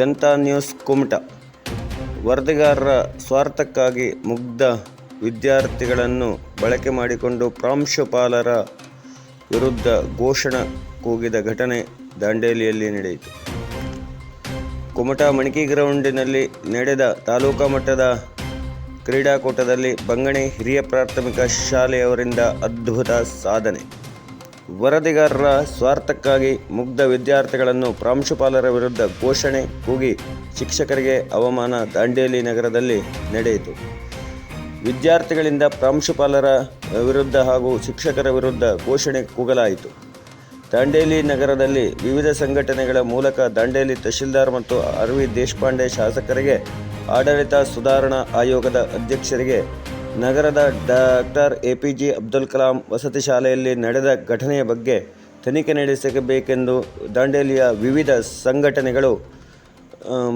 Janata news Kumta. ವರದಿಗಾರರ ಸ್ವಾರ್ಥಕ್ಕಾಗಿ ಮುಗ್ಧ ವಿದ್ಯಾರ್ಥಿಗಳನ್ನು ಬಳಕೆ ಮಾಡಿಕೊಂಡು ಪ್ರಾಂಶುಪಾಲರ ವಿರುದ್ಧ ಘೋಷಣೆ ಕೂಗಿದ ಘಟನೆ ದಾಂಡೇಲಿಯಲ್ಲಿ ನಡೆಯಿತು. ಕುಮಟಾ ಮಣಿಕಿ ಗ್ರೌಂಡಿನಲ್ಲಿ ನಡೆದ ತಾಲೂಕಾ ಮಟ್ಟದ ಕ್ರೀಡಾಕೂಟದಲ್ಲಿ ಬಂಗಣೆ ಹಿರಿಯ ಪ್ರಾಥಮಿಕ ಶಾಲೆಯವರಿಂದ ಅದ್ಭುತ ಸಾಧನೆ. ವರದಿಗಾರರ ಸ್ವಾರ್ಥಕ್ಕಾಗಿ ಮುಗ್ಧ ವಿದ್ಯಾರ್ಥಿಗಳನ್ನು ಪ್ರಾಂಶುಪಾಲರ ವಿರುದ್ಧ ಘೋಷಣೆ ಕೂಗಿ ಶಿಕ್ಷಕರಿಗೆ ಅವಮಾನ ದಾಂಡೇಲಿ ನಗರದಲ್ಲಿ ನಡೆಯಿತು. ವಿದ್ಯಾರ್ಥಿಗಳಿಂದ ಪ್ರಾಂಶುಪಾಲರ ವಿರುದ್ಧ ಹಾಗೂ ಶಿಕ್ಷಕರ ವಿರುದ್ಧ ಘೋಷಣೆ ಕೂಗಲಾಯಿತು. ದಾಂಡೇಲಿ ನಗರದಲ್ಲಿ ವಿವಿಧ ಸಂಘಟನೆಗಳ ಮೂಲಕ ದಾಂಡೇಲಿ ತಹಶೀಲ್ದಾರ್ ಮತ್ತು ಆರ್.ವಿ. ದೇಶಪಾಂಡೆ ಶಾಸಕರಿಗೆ, ಆಡಳಿತ ಸುಧಾರಣಾ ಆಯೋಗದ ಅಧ್ಯಕ್ಷರಿಗೆ, ನಗರದ ಡಾಕ್ಟರ್ ಎ.ಪಿ.ಜೆ. ಅಬ್ದುಲ್ ಕಲಾಂ ವಸತಿ ಶಾಲೆಯಲ್ಲಿ ನಡೆದ ಘಟನೆಯ ಬಗ್ಗೆ ತನಿಖೆ ನಡೆಸಬೇಕೆಂದು ದಾಂಡೇಲಿಯ ವಿವಿಧ ಸಂಘಟನೆಗಳು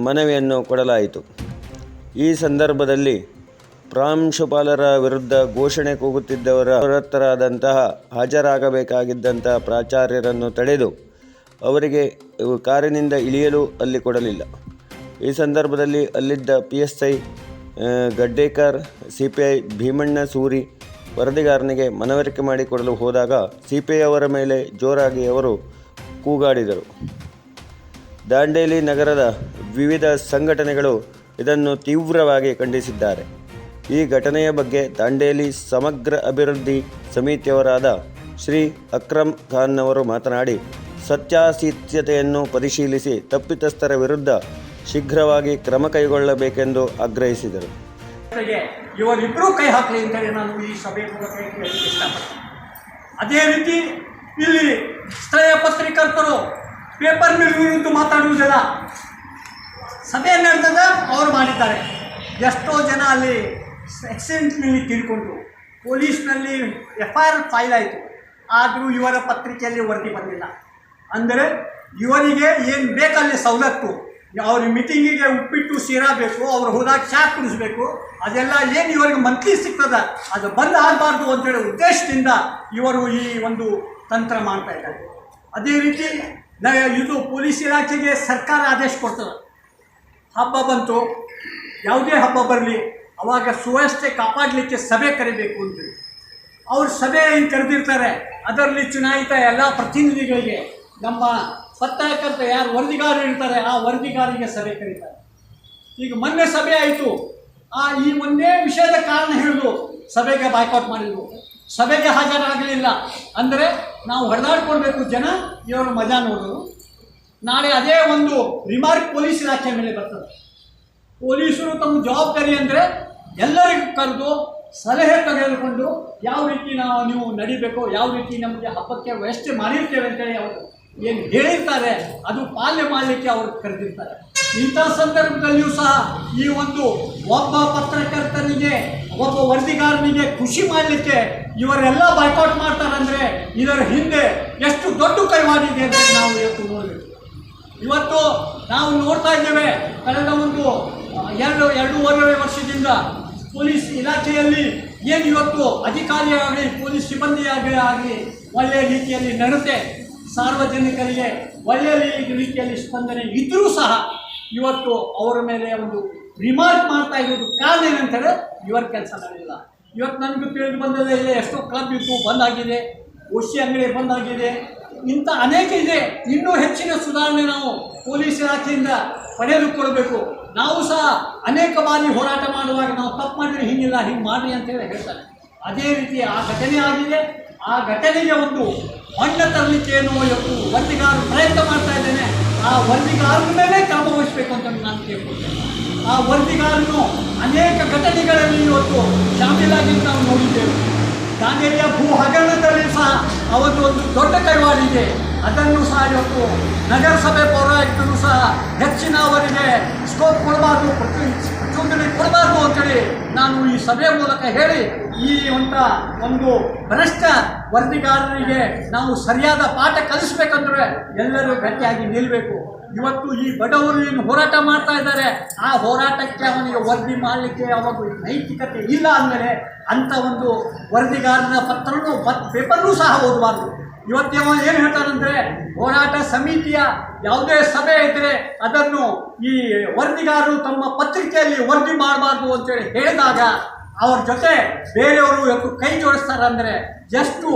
ಮನವಿಯನ್ನು ಕೊಡಲಾಯಿತು. ಈ ಸಂದರ್ಭದಲ್ಲಿ ಪ್ರಾಂಶುಪಾಲರ ವಿರುದ್ಧ ಘೋಷಣೆ ಕೂಗುತ್ತಿದ್ದವರ ನಿರತರಾದಂತಹ ಹಾಜರಾಗಬೇಕಾಗಿದ್ದಂತಹ ಪ್ರಾಚಾರ್ಯರನ್ನು ತಡೆದು ಅವರಿಗೆ ಕಾರಿನಿಂದ ಇಳಿಯಲು ಅಲ್ಲಿ ಕೊಡಲಿಲ್ಲ. ಈ ಸಂದರ್ಭದಲ್ಲಿ ಅಲ್ಲಿದ್ದ PSI ಗಡ್ಡೇಕರ್, CPI ಭೀಮಣ್ಣ ಸೂರಿ ವರದಿಗಾರನಿಗೆ ಮನವರಿಕೆ ಮಾಡಿಕೊಡಲು ಹೋದಾಗ CPI ಅವರ ಮೇಲೆ ಜೋರಾಗಿ ಅವರು ಕೂಗಾಡಿದರು. ದಾಂಡೇಲಿ ನಗರದ ವಿವಿಧ ಸಂಘಟನೆಗಳು ಇದನ್ನು ತೀವ್ರವಾಗಿ ಖಂಡಿಸಿದ್ದಾರೆ. ಈ ಘಟನೆಯ ಬಗ್ಗೆ ದಾಂಡೇಲಿ ಸಮಗ್ರ ಅಭಿವೃದ್ಧಿ ಸಮಿತಿಯವರಾದ ಶ್ರೀ ಅಕ್ರಮ್ ಖಾನ್ ಅವರು ಮಾತನಾಡಿ, ಸತ್ಯಾಸತ್ಯತೆಯನ್ನು ಪರಿಶೀಲಿಸಿ ತಪ್ಪಿತಸ್ಥರ ವಿರುದ್ಧ ಶೀಘ್ರವಾಗಿ ಕ್ರಮ ಕೈಗೊಳ್ಳಬೇಕೆಂದು ಆಗ್ರಹಿಸಿದರು. ಇವರಿಬ್ಬರೂ ಕೈ ಹಾಕಲಿ ಅಂತೇಳಿ ನಾನು ಈ ಸಭೆ ಮೂಲಕ ಹೇಳಲಿಕ್ಕೆ ಇಷ್ಟಪಡ್ತೀನಿ. ಅದೇ ರೀತಿ ಇಲ್ಲಿ ಸ್ಥಳೀಯ ಪತ್ರಿಕರ್ತರು ಪೇಪರ್ ಮಿಲ್ ವಿರುದ್ಧ ಮಾತಾಡುವುದಿಲ್ಲ. ಸಭೆ ನಡೆದಾಗ ಅವರು ಮಾಡಿದ್ದಾರೆ. ಎಷ್ಟೋ ಜನ ಅಲ್ಲಿ ಆಕ್ಸಿಡೆಂಟ್ನಲ್ಲಿ ತೀರ್ಕೊಂಡ್ರು. ಪೊಲೀಸ್ನಲ್ಲಿ FIR ಫೈಲ್ ಆಯಿತು. ಆದರೂ ಇವರ ಪತ್ರಿಕೆಯಲ್ಲಿ ವರದಿ ಬಂದಿಲ್ಲ. ಅಂದರೆ ಇವರಿಗೆ ಏನು ಬೇಕಲ್ಲಿ ಸವಲತ್ತು, ಅವ್ರ ಮೀಟಿಂಗಿಗೆ ಉಪ್ಪಿಟ್ಟು ಸೀರಾ ಬೇಕು, ಅವ್ರು ಹೋದಾಗ ಚಾ ಕುಡಿಸ್ಬೇಕು, ಅದೆಲ್ಲ ಏನು ಇವರಿಗೆ ಮಂತ್ಲಿ ಸಿಗ್ತದೆ ಅದು ಬಂದ್ ಆಗಬಾರ್ದು ಅಂತೇಳಿ ಉದ್ದೇಶದಿಂದ ಇವರು ಈ ಒಂದು ತಂತ್ರ ಮಾಡ್ತಾ ಇದ್ದಾರೆ. ಅದೇ ರೀತಿ ಇದು ಪೊಲೀಸ್ ಇಲಾಖೆಗೆ ಸರ್ಕಾರ ಆದೇಶ ಕೊಡ್ತದೆ. ಹಬ್ಬ ಬಂತು, ಯಾವುದೇ ಹಬ್ಬ ಬರಲಿ ಅವಾಗ ಸುವ್ಯವಸ್ಥೆ ಕಾಪಾಡಲಿಕ್ಕೆ ಸಭೆ ಕರಿಬೇಕು ಅಂತೇಳಿ ಅವ್ರು ಸಭೆ ಏನು ಕರೆದಿರ್ತಾರೆ. ಅದರಲ್ಲಿ ಚುನಾಯಿತ ಎಲ್ಲ ಪ್ರತಿನಿಧಿಗಳಿಗೆ, ನಮ್ಮ ಪತ್ರಕರ್ತ ಯಾರು ವರದಿಗಾರರು ಇರ್ತಾರೆ ಆ ವರದಿಗಾರರಿಗೆ ಸಭೆ ಕರೀತಾರೆ. ಈಗ ಮೊನ್ನೆ ಸಭೆ ಆಯಿತು, ಈ ಒಂದೇ ವಿಷಯದ ಕಾರಣ ಹೇಳಿದ್ರು ಸಭೆಗೆ ಬಾಯ್ಕಾಟ್ ಮಾಡಿದ್ರು, ಸಭೆಗೆ ಹಾಜರಾಗಲಿಲ್ಲ. ಅಂದರೆ ನಾವು ಹೊಡೆದಾಡ್ಕೊಳ್ಬೇಕು, ಜನ ಇವರು ಮಜಾ ನೋಡೋರು. ನಾಳೆ ಅದೇ ಒಂದು ರಿಮಾರ್ಕ್ ಪೊಲೀಸ್ ಇಲಾಖೆ ಮೇಲೆ ಬರ್ತದೆ. ಪೊಲೀಸರು ತಮ್ಮ ಜವಾಬ್ದಾರಿ ಅಂದರೆ ಎಲ್ಲರಿಗೂ ಕರೆದು ಸಲಹೆ ತೆಗೆದುಕೊಂಡು ಯಾವ ರೀತಿ ನೀವು ನಡಿಬೇಕು, ಯಾವ ರೀತಿ ನಮಗೆ ಹಬ್ಬಕ್ಕೆ ವ್ಯವಸ್ಥೆ ಮಾಡಿರ್ತೇವೆ ಅಂತೇಳಿ ಅವರು ಏನು ಹೇಳಿರ್ತಾರೆ ಅದು ಪಾಲನೆ ಮಾಡಲಿಕ್ಕೆ ಅವರು ಕರೆದಿರ್ತಾರೆ. ಇಂಥ ಸಂದರ್ಭದಲ್ಲಿಯೂ ಸಹ ಈ ಒಂದು ಒಬ್ಬ ಪತ್ರಕರ್ತನಿಗೆ, ಒಬ್ಬ ವರದಿಗಾರನಿಗೆ ಖುಷಿ ಮಾಡಲಿಕ್ಕೆ ಇವರೆಲ್ಲ ಬಾಯ್ಕಾಟ್ ಮಾಡ್ತಾರಂದರೆ ಇದರ ಹಿಂದೆ ಎಷ್ಟು ದೊಡ್ಡ ಕೈವಾಡಿದೆ ಅಂತ ನಾವು ಇವತ್ತು ನೋಡಬೇಕು. ಇವತ್ತು ನಾವು ನೋಡ್ತಾ ಇದ್ದೇವೆ, ಕಳೆದ ಒಂದು ಎರಡೂವರೆ ವರ್ಷದಿಂದ ಪೊಲೀಸ್ ಇಲಾಖೆಯಲ್ಲಿ ಏನು ಇವತ್ತು ಅಧಿಕಾರಿಯಾಗಲಿ ಪೊಲೀಸ್ ಸಿಬ್ಬಂದಿಯಾಗಲಿ ಒಳ್ಳೆಯ ರೀತಿಯಲ್ಲಿ ನಡತೆ, ಸಾರ್ವಜನಿಕರಿಗೆ ಒಳ್ಳೆಯ ರೀತಿಯಲ್ಲಿ ಸ್ಪಂದನೆ ಇದ್ದರೂ ಸಹ ಇವತ್ತು ಅವರ ಮೇಲೆ ಒಂದು ರಿಮಾರ್ಕ್ ಮಾಡ್ತಾ ಇರೋದು ಕಾರಣ ಏನಂತಾರೆ, ಇವರ ಕೆಲಸ ನಡೆಯಿಲ್ಲ. ಇವತ್ತು ನನಗೂ ತಿಳಿದು ಬಂದದೇ ಇದೆ, ಎಷ್ಟೋ ಕ್ಲಬ್ ಇತ್ತು ಬಂದಾಗಿದೆ, ಓಶಿ ಅಂಗಡಿ ಬಂದಾಗಿದೆ, ಇಂಥ ಅನೇಕ ಇದೆ. ಇನ್ನೂ ಹೆಚ್ಚಿನ ಸುಧಾರಣೆ ನಾವು ಪೊಲೀಸ್ ಇಲಾಖೆಯಿಂದ ಪಡೆದುಕೊಳ್ಬೇಕು. ನಾವು ಸಹ ಅನೇಕ ಬಾರಿ ಹೋರಾಟ ಮಾಡುವಾಗ ನಾವು ತಪ್ಪು ಮಾಡಿದರೆ ಹಿಂಗಿಲ್ಲ, ಹಿಂಗೆ ಮಾಡಿರಿ ಅಂತೇಳಿ ಹೇಳ್ತಾರೆ. ಅದೇ ರೀತಿ ಆ ಘಟನೆ ಆಗಿದೆ. ಆ ಘಟನೆಗೆ ಒಂದು ಬಣ್ಣ ತರಲಿಕ್ಕೆ ಏನೋ ಇವತ್ತು ವರದಿಗಾರರು ಪ್ರಯತ್ನ ಮಾಡ್ತಾ ಇದ್ದೇನೆ. ಆ ವರದಿಗಾರನ ಮೇಲೆ ಕ್ರಮ ವಹಿಸಬೇಕು ಅಂತ ನಾನು ಕೇಳ್ಕೊಳ್ತೇನೆ. ಆ ವರದಿಗಾರನು ಅನೇಕ ಘಟನೆಗಳಲ್ಲಿ ಇವತ್ತು ಶಾಮೀಲಾಗಿದ್ದು ನಾವು ನೋಡಿದ್ದೇವೆ. ದಾಂಡೇಲಿಯ ಭೂ ಹಗರಣದಲ್ಲಿ ಸಹ ಅವತ್ತು ಒಂದು ದೊಡ್ಡ ಕೈವಾಡಿದೆ. ಅದನ್ನು ಸಹ ಇವತ್ತು ನಗರಸಭೆ ಪೌರಾಯುಕ್ತರು ಸಹ ಹೆಚ್ಚಿನ ಅವರಿಗೆ ಸ್ಕೋಪ್ ಕೊಡಬಾರ್ದು, ಪ್ರಚೋದನೆ ಕೊಡಬಾರ್ದು ಅಂತೇಳಿ ನಾನು ಈ ಸಭೆಯ ಮೂಲಕ ಹೇಳಿ, ಈ ಒಂದು ಭ್ರಷ್ಟ ವರದಿಗಾರರಿಗೆ ನಾವು ಸರಿಯಾದ ಪಾಠ ಕಲಿಸಬೇಕಂದ್ರೆ ಎಲ್ಲರೂ ಗಟ್ಟಿಯಾಗಿ ನಿಲ್ಲಬೇಕು. ಇವತ್ತು ಈ ಬಡವರು ಏನು ಹೋರಾಟ ಮಾಡ್ತಾ ಇದ್ದಾರೆ, ಆ ಹೋರಾಟಕ್ಕೆ ಅವನಿಗೆ ವರದಿ ಮಾಡಲಿಕ್ಕೆ ಅವಾಗ ನೈತಿಕತೆ ಇಲ್ಲ ಅಂದಮೇಲೆ ಅಂಥ ಒಂದು ವರದಿಗಾರನ ಪತ್ರನೂ ಪೇಪರ್ನೂ ಸಹ ಓದಬಾರ್ದು. ಇವತ್ತೇವ ಏನು ಹೇಳ್ತಾರಂದರೆ ಹೋರಾಟ ಸಮಿತಿಯ ಯಾವುದೇ ಸಭೆ ಇದ್ದರೆ ಅದನ್ನು ಈ ವರದಿಗಾರರು ತಮ್ಮ ಪತ್ರಿಕೆಯಲ್ಲಿ ವರದಿ ಮಾಡಬಾರ್ದು ಅಂತೇಳಿ ಹೇಳಿದಾಗ ಅವ್ರ ಜೊತೆ ಬೇರೆಯವರು ಇವತ್ತು ಕೈ ಜೋಡಿಸ್ತಾರೆ ಅಂದರೆ ಎಷ್ಟು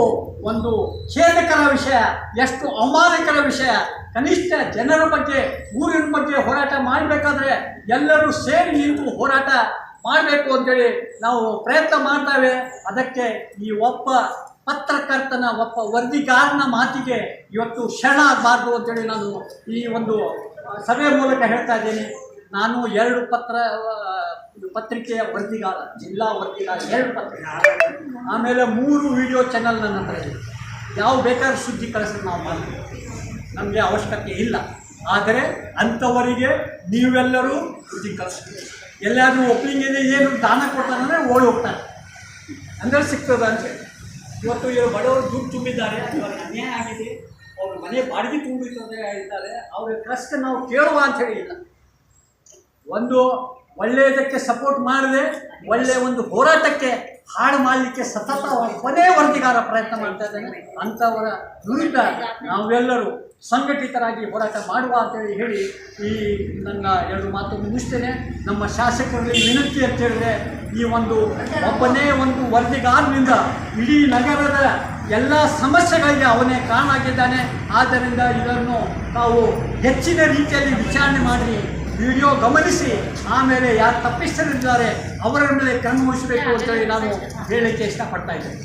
ಒಂದು ಖೇದಕರ ವಿಷಯ, ಎಷ್ಟು ಅವಮಾನಕರ ವಿಷಯ. ಕನಿಷ್ಠ ಜನರ ಬಗ್ಗೆ, ಊರಿನ ಬಗ್ಗೆ ಹೋರಾಟ ಮಾಡಬೇಕಾದ್ರೆ ಎಲ್ಲರೂ ಸೇರಿ ನಿಂತು ಹೋರಾಟ ಮಾಡಬೇಕು ಅಂತೇಳಿ ನಾವು ಪ್ರಯತ್ನ ಮಾಡ್ತೇವೆ. ಅದಕ್ಕೆ ಈ ಒಬ್ಬ ಪತ್ರಕರ್ತನ, ಒಬ್ಬ ವರದಿಗಾರನ ಮಾತಿಗೆ ಇವತ್ತು ಶರಣ ಆಗಬಾರ್ದು ಅಂತೇಳಿ ನಾನು ಈ ಒಂದು ಸಭೆಯ ಮೂಲಕ ಹೇಳ್ತಾ ಇದ್ದೀನಿ. ನಾನು 2 ಪತ್ರಿಕೆಯ ವರದಿಗಾರ, ಜಿಲ್ಲಾ ವರದಿಗಾರ, 2 ಪತ್ರಿಕೆ, ಆಮೇಲೆ 3 ವಿಡಿಯೋ ಚಾನಲ್ ನನ್ನ ಹತ್ರ ಇದೆ. ಯಾವ ಬೇಕಾದ್ರೂ ಸುದ್ದಿ ಕಳಿಸಿದ್ರೆ ನಾವು ಮಾಡ್ತೀವಿ, ನಮಗೆ ಅವಶ್ಯಕತೆ ಇಲ್ಲ. ಆದರೆ ಅಂಥವರಿಗೆ ನೀವೆಲ್ಲರೂ ಸುದ್ದಿ ಕಳಿಸ್ತೀವಿ. ಎಲ್ಲಾದರೂ ಒಪ್ಪಿಂಗಿದೆ ಏನು ದಾನ ಕೊಡ್ತಾರಂದರೆ ಓಡಿ ಹೋಗ್ತಾರೆ, ಅಂದರೆ ಸಿಗ್ತದೆ ಅಂತೇಳಿ. ಇವತ್ತು ಇವರು ಬಡವರು ದುಡ್ಡು ತುಂಬಿದ್ದಾರೆ, ಅವ್ರಿಗೆ ಅನ್ಯಾಯ ಆಗಿದೆ, ಅವ್ರ ಮನೆ ಬಾಡಿಗೆ ತುಂಬಿರ್ತದೆ ಇದ್ದಾರೆ, ಅವ್ರ ಕಷ್ಟ ನಾವು ಕೇಳುವ ಅಂಥೇಳಿ ಇಲ್ಲ. ಒಂದು ಒಳ್ಳೆಯದಕ್ಕೆ ಸಪೋರ್ಟ್ ಮಾಡದೆ ಒಳ್ಳೆಯ ಒಂದು ಹೋರಾಟಕ್ಕೆ ಹಾಳು ಮಾಡಲಿಕ್ಕೆ ಸತತ ಕೊನೆ ವರದಿಗಾರ ಪ್ರಯತ್ನ ಮಾಡ್ತಾ ಇದ್ದಾನೆ. ಅಂಥವರ ವಿರುದ್ಧ ನಾವೆಲ್ಲರೂ ಸಂಘಟಿತರಾಗಿ ಹೋರಾಟ ಮಾಡುವ ಅಂತೇಳಿ ಹೇಳಿ ಈ ನನ್ನ 2 ಮಾತು ಮುಗಿಸ್ತೇನೆ. ನಮ್ಮ ಶಾಸಕರಲ್ಲಿ ವಿನಂತಿ ಅಂತ ಹೇಳಿದ್ರೆ, ಈ ಒಬ್ಬನೇ ಒಂದು ವರದಿಗಾರನಿಂದ ಇಡೀ ನಗರದ ಎಲ್ಲ ಸಮಸ್ಯೆಗಳಿಗೆ ಅವನೇ ಕಾರಣ ಆಗಿದ್ದಾನೆ. ಆದ್ದರಿಂದ ಇದನ್ನು ತಾವು ಹೆಚ್ಚಿನ ರೀತಿಯಲ್ಲಿ ವಿಚಾರಣೆ ಮಾಡಿ ವಿಡಿಯೋ ಗಮನಿಸಿ ಆಮೇಲೆ ಯಾರು ತಪ್ಪಿಸಲಿದ್ದಾರೆ ಅವರ ಮೇಲೆ ಕಣ್ಣು ಮುಚ್ಚಬೇಕು ಅಂತೇಳಿ ನಾನು ಹೇಳಲಿಕ್ಕೆ ಇಷ್ಟಪಡ್ತಾ ಇದ್ದೇನೆ.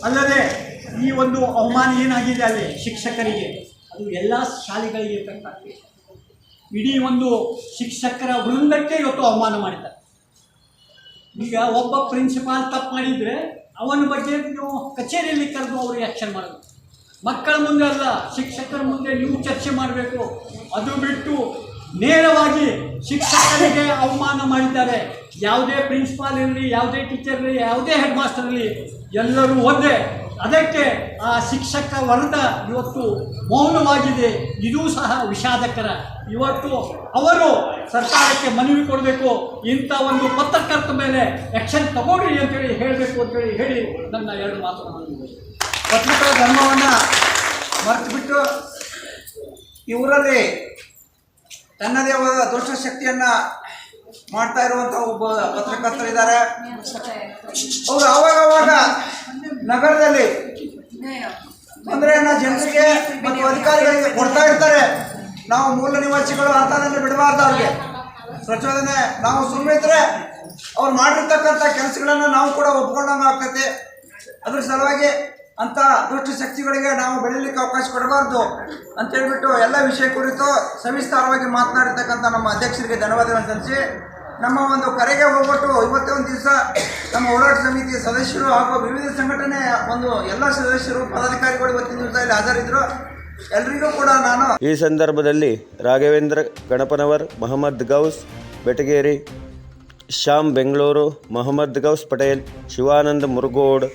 ಅಲ್ಲದೆ ಈ ಒಂದು ಅವಮಾನ ಏನಾಗಿದೆ ಅಲ್ಲಿ ಶಿಕ್ಷಕರಿಗೆ, ಅದು ಎಲ್ಲ ಶಾಲೆಗಳಿಗೆ ಇರ್ತಕ್ಕಂಥ ಇಡೀ ಒಂದು ಶಿಕ್ಷಕರ ವೃಂದಕ್ಕೆ ಇವತ್ತು ಅವಮಾನ ಮಾಡಿದ್ದಾರೆ. ಈಗ ಒಬ್ಬ ಪ್ರಿನ್ಸಿಪಾಲ್ ತಪ್ಪು ಮಾಡಿದರೆ ಅವನ ಬಗ್ಗೆ ನೀವು ಕಚೇರಿಯಲ್ಲಿ ಕರೆದು ಅವ್ರಿಗೆ ಆ್ಯಕ್ಷನ್ ಮಾಡೋದು. ಮಕ್ಕಳ ಮುಂದೆ ಅಲ್ಲ, ಶಿಕ್ಷಕರ ಮುಂದೆ ನೀವು ಚರ್ಚೆ ಮಾಡಬೇಕು. ಅದು ಬಿಟ್ಟು ನೇರವಾಗಿ ಶಿಕ್ಷಕರಿಗೆ ಅವಮಾನ ಮಾಡಿದ್ದಾರೆ. ಯಾವುದೇ ಪ್ರಿನ್ಸಿಪಾಲ್ ಇರಲಿ, ಯಾವುದೇ ಟೀಚರ್ ಇರಲಿ, ಯಾವುದೇ ಹೆಡ್ ಮಾಸ್ಟರ್ ಇರಲಿ, ಎಲ್ಲರೂ ಒಂದೇ. ಅದಕ್ಕೆ ಆ ಶಿಕ್ಷಕ ವರ್ಗ ಇವತ್ತು ಮೌನವಾಗಿದೆ. ಇದೂ ಸಹ ವಿಷಾದಕರ. ಇವತ್ತು ಅವರು ಸರ್ಕಾರಕ್ಕೆ ಮನವಿ ಕೊಡಬೇಕು, ಇಂಥ ಒಂದು ಪತ್ರಕರ್ತ ಮೇಲೆ ಆ್ಯಕ್ಷನ್ ತಗೊಳ್ಳಿ ಅಂತೇಳಿ ಹೇಳಬೇಕು ಅಂತೇಳಿ ಹೇಳಿ ನನ್ನ 2 ಮಾತುಗಳನ್ನು ಪತ್ರಿಕಾ ಧರ್ಮವನ್ನು ಮರೆತುಬಿಟ್ಟು ಇವರಲ್ಲಿ ತನ್ನದೇ ಆದ ದುಷ್ಟಶಕ್ತಿಯನ್ನು ಮಾಡ್ತಾ ಇರುವಂಥ ಒಬ್ಬ ಪತ್ರಕರ್ತರಿದ್ದಾರೆ. ಅವರು ಆವಾಗ ನಗರದಲ್ಲಿ ತೊಂದರೆಯನ್ನು ಜನರಿಗೆ ಮತ್ತು ಅಧಿಕಾರಿಗಳಿಗೆ ಕೊಡ್ತಾ ಇರ್ತಾರೆ. ನಾವು ಮೂಲ ನಿವಾಸಿಗಳು ಅಂಥದನ್ನು ಬಿಡಬಾರ್ದು. ಅವ್ರಿಗೆ ಪ್ರಚೋದನೆ, ನಾವು ಸುಮ್ಮನಿದ್ರೆ ಅವ್ರು ಮಾಡಿರ್ತಕ್ಕಂಥ ಕೆಲಸಗಳನ್ನು ನಾವು ಕೂಡ ಒಪ್ಕೊಂಡಂಗೆ ಆಗ್ತೈತಿ. ಅದ್ರ ಸಲುವಾಗಿ ಅಂಥ ದುಷ್ಟ ಶಕ್ತಿಗಳಿಗೆ ನಾವು ಬೆಳೀಲಿಕ್ಕೆ ಅವಕಾಶ ಕೊಡಬಾರ್ದು ಅಂತೇಳ್ಬಿಟ್ಟು ಎಲ್ಲ ವಿಷಯ ಕುರಿತು ಸವಿಸ್ತಾರವಾಗಿ ಮಾತನಾಡಿರ್ತಕ್ಕಂಥ ನಮ್ಮ ಅಧ್ಯಕ್ಷರಿಗೆ ಧನ್ಯವಾದಗಳನ್ನು ಸಲ್ಲಿಸಿ, ನಮ್ಮ ಒಂದು ಕರೆಗೆ ಹೋಗ್ಬಿಟ್ಟು ಇವತ್ತೇ ಒಂದು ದಿವಸ ನಮ್ಮ ಹೋರಾಟ ಸಮಿತಿಯ ಸದಸ್ಯರು ಹಾಗೂ ವಿವಿಧ ಸಂಘಟನೆ ಎಲ್ಲ ಸದಸ್ಯರು ಪದಾಧಿಕಾರಿಗಳು ಇವತ್ತಿನ ದಿವಸ ಇಲ್ಲಿ ಹಾಜರಿದ್ದರು. ಎಲ್ರಿಗೂ ಕೂಡ ನಾನು ಈ ಸಂದರ್ಭದಲ್ಲಿ ರಾಘವೇಂದ್ರ ಗಣಪನವರ್, ಮೊಹಮ್ಮದ್ ಗೌಸ್ ಬೆಟಗೇರಿ, ಶ್ಯಾಮ್ ಬೆಂಗಳೂರು, ಮೊಹಮ್ಮದ್ ಗೌಸ್ ಪಟೇಲ್, ಶಿವಾನಂದ್ ಮುರುಗೋಡ್,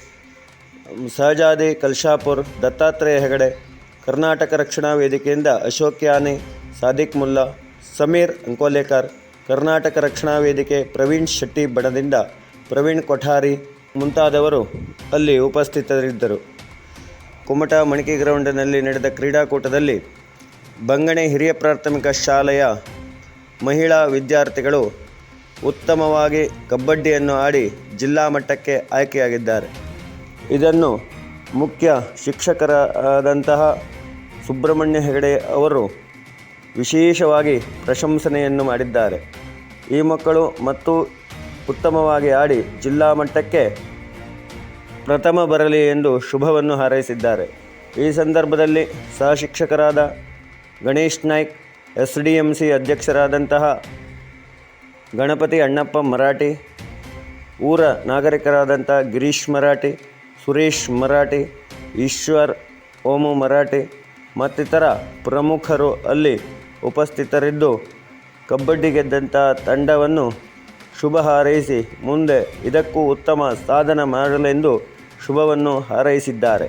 ಸಹಜಾದಿ ಕಲ್ಶಾಪುರ್, ದತ್ತಾತ್ರೇಯ ಹೆಗಡೆ, ಕರ್ನಾಟಕ ರಕ್ಷಣಾ ವೇದಿಕೆಯಿಂದ ಅಶೋಕ್ ಯಾನೆ, ಸಾದಿಕ್ ಮುಲ್ಲಾ, ಸಮೀರ್ ಅಂಕೋಲೇಕರ್, ಕರ್ನಾಟಕ ರಕ್ಷಣಾ ವೇದಿಕೆ ಪ್ರವೀಣ್ ಶೆಟ್ಟಿ ಬಣದಿಂದ ಪ್ರವೀಣ್ ಕೊಠಾರಿ ಮುಂತಾದವರು ಅಲ್ಲಿ ಉಪಸ್ಥಿತರಿದ್ದರು. ಕುಮಟಾ ಮಣಿಕೆ ಗ್ರೌಂಡಿನಲ್ಲಿ ನಡೆದ ಕ್ರೀಡಾಕೂಟದಲ್ಲಿ ಬಂಗಣೆ ಹಿರಿಯ ಪ್ರಾಥಮಿಕ ಶಾಲೆಯ ಮಹಿಳಾ ವಿದ್ಯಾರ್ಥಿಗಳು ಉತ್ತಮವಾಗಿ ಕಬಡ್ಡಿಯನ್ನು ಆಡಿ ಜಿಲ್ಲಾ ಮಟ್ಟಕ್ಕೆ ಆಯ್ಕೆಯಾಗಿದ್ದಾರೆ. ಇದನ್ನು ಮುಖ್ಯ ಶಿಕ್ಷಕರಾದಂತಹ ಸುಬ್ರಹ್ಮಣ್ಯ ಹೆಗಡೆ ಅವರು ವಿಶೇಷವಾಗಿ ಪ್ರಶಂಸನೆಯನ್ನು ಮಾಡಿದ್ದಾರೆ. ಈ ಮಕ್ಕಳು ಮತ್ತು ಉತ್ತಮವಾಗಿ ಆಡಿ ಜಿಲ್ಲಾ ಮಟ್ಟಕ್ಕೆ ಪ್ರಥಮ ಬರಲಿ ಎಂದು ಶುಭವನ್ನು ಹಾರೈಸಿದ್ದಾರೆ. ಈ ಸಂದರ್ಭದಲ್ಲಿ ಸಹ ಶಿಕ್ಷಕರಾದ ಗಣೇಶ್ ನಾಯ್ಕ್, SDMC ಅಧ್ಯಕ್ಷರಾದಂತಹ ಗಣಪತಿ ಅಣ್ಣಪ್ಪ ಮರಾಠಿ, ಊರ ನಾಗರಿಕರಾದಂಥ ಗಿರೀಶ್ ಮರಾಠಿ, ಸುರೇಶ್ ಮರಾಠಿ, ಈಶ್ವರ್ ಓಮು ಮರಾಠಿ ಮತ್ತಿತರ ಪ್ರಮುಖರು ಅಲ್ಲಿ ಉಪಸ್ಥಿತರಿದ್ದು ಕಬಡ್ಡಿ ಗೆದ್ದಂಥ ತಂಡವನ್ನು ಶುಭ ಹಾರೈಸಿ ಮುಂದೆ ಇದಕ್ಕೂ ಉತ್ತಮ ಸಾಧನೆ ಮಾಡಲೆಂದು ಶುಭವನ್ನು ಹಾರೈಸಿದ್ದಾರೆ.